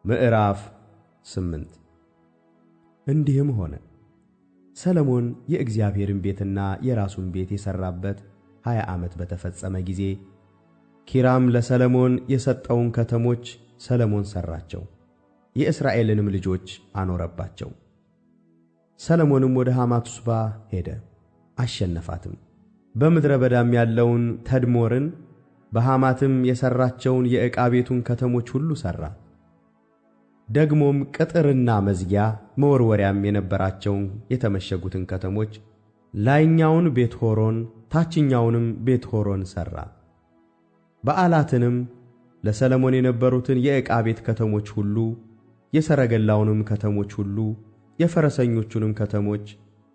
ምዕራፍ 8 እንዲህም ሆነ ሰሎሞን የእግዚአብሔርን ቤትና የራሱን ቤት የሠራበት 20 ዓመት በተፈጸመ ጊዜ ኪራም ለሰሎሞን የሰጠውን ከተሞች ሰሎሞን ሠራቸው፣ የእስራኤልንም ልጆች አኖረባቸው። ሰሎሞንም ወደ ሐማቱስባ ሄደ፣ አሸነፋትም። በምድረ በዳም ያለውን ተድሞርን በሐማትም የሠራቸውን የዕቃ ቤቱን ከተሞች ሁሉ ሠራ። ደግሞም ቅጥርና መዝጊያ መወርወሪያም የነበራቸውን የተመሸጉትን ከተሞች ላይኛውን ቤትሖሮን ታችኛውንም ቤትሖሮን ሠራ። በዓላትንም ለሰሎሞን የነበሩትን የዕቃ ቤት ከተሞች ሁሉ፣ የሰረገላውንም ከተሞች ሁሉ፣ የፈረሰኞቹንም ከተሞች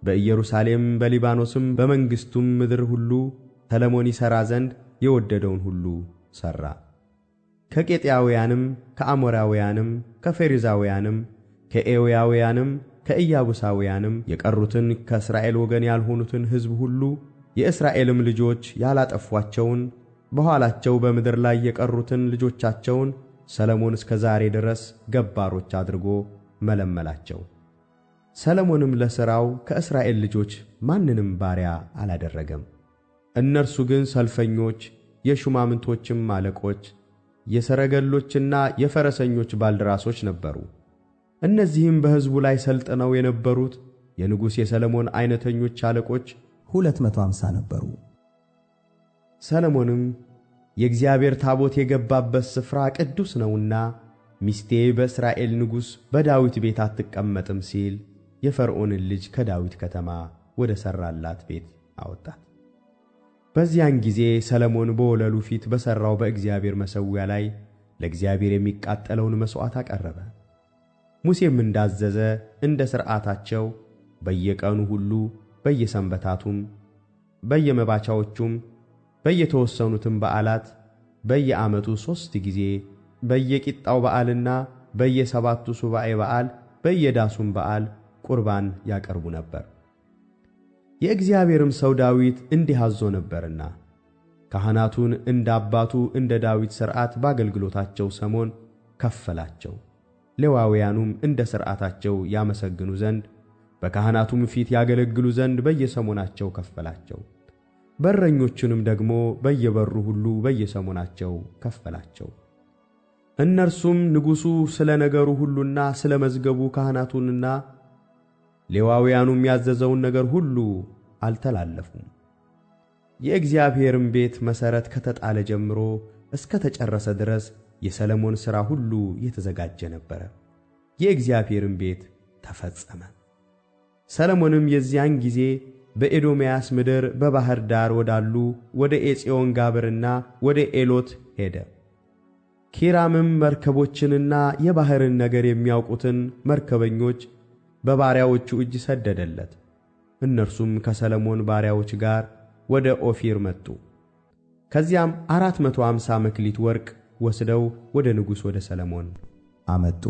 በኢየሩሳሌም በሊባኖስም በመንግሥቱም ምድር ሁሉ ሰሎሞን ይሠራ ዘንድ የወደደውን ሁሉ ሠራ። ከኬጢያውያንም ከአሞራውያንም ከፌርዛውያንም ከኤዊያውያንም ከኢያቡሳውያንም የቀሩትን ከእስራኤል ወገን ያልሆኑትን ሕዝብ ሁሉ የእስራኤልም ልጆች ያላጠፏቸውን በኋላቸው በምድር ላይ የቀሩትን ልጆቻቸውን ሰሎሞን እስከ ዛሬ ድረስ ገባሮች አድርጎ መለመላቸው። ሰሎሞንም ለሥራው ከእስራኤል ልጆች ማንንም ባሪያ አላደረገም። እነርሱ ግን ሰልፈኞች፣ የሹማምንቶችም አለቆች፣ የሰረገሎችና የፈረሰኞች ባልደራሶች ነበሩ። እነዚህም በሕዝቡ ላይ ሰልጥነው የነበሩት የንጉሥ የሰሎሞን ዓይነተኞች አለቆች 250 ነበሩ። ሰሎሞንም የእግዚአብሔር ታቦት የገባበት ስፍራ ቅዱስ ነውና ሚስቴ በእስራኤል ንጉሥ በዳዊት ቤት አትቀመጥም ሲል የፈርዖንን ልጅ ከዳዊት ከተማ ወደ ሠራላት ቤት አወጣት። በዚያን ጊዜ ሰሎሞን በወለሉ ፊት በሠራው በእግዚአብሔር መሠዊያ ላይ ለእግዚአብሔር የሚቃጠለውን መሥዋዕት አቀረበ። ሙሴም እንዳዘዘ እንደ ሥርዓታቸው በየቀኑ ሁሉ በየሰንበታቱም በየመባቻዎቹም በየተወሰኑትም በዓላት በየዓመቱ 3 ጊዜ በየቂጣው በዓልና በየሰባቱ ሱባዔ በዓል በየዳሱም በዓል ቁርባን ያቀርቡ ነበር። የእግዚአብሔርም ሰው ዳዊት እንዲህ አዞ ነበርና ካህናቱን እንደ አባቱ እንደ ዳዊት ሥርዓት በአገልግሎታቸው ሰሞን ከፈላቸው። ሌዋውያኑም እንደ ሥርዓታቸው ያመሰግኑ ዘንድ በካህናቱም ፊት ያገለግሉ ዘንድ በየሰሞናቸው ከፈላቸው። በረኞቹንም ደግሞ በየበሩ ሁሉ በየሰሞናቸው ከፈላቸው። እነርሱም ንጉሡ ስለ ነገሩ ሁሉና ስለ መዝገቡ ካህናቱንና ሌዋውያኑም ያዘዘውን ነገር ሁሉ አልተላለፉም። የእግዚአብሔርም ቤት መሠረት ከተጣለ ጀምሮ እስከ ተጨረሰ ድረስ የሰሎሞን ሥራ ሁሉ የተዘጋጀ ነበረ። የእግዚአብሔርም ቤት ተፈጸመ። ሰሎሞንም የዚያን ጊዜ በኤዶምያስ ምድር በባሕር ዳር ወዳሉ ወደ ኤጽዮን ጋብርና ወደ ኤሎት ሄደ። ኪራምም መርከቦችንና የባሕርን ነገር የሚያውቁትን መርከበኞች በባሪያዎቹ እጅ ሰደደለት። እነርሱም ከሰሎሞን ባሪያዎች ጋር ወደ ኦፊር መጡ። ከዚያም 450 መክሊት ወርቅ ወስደው ወደ ንጉሥ ወደ ሰሎሞን አመጡ።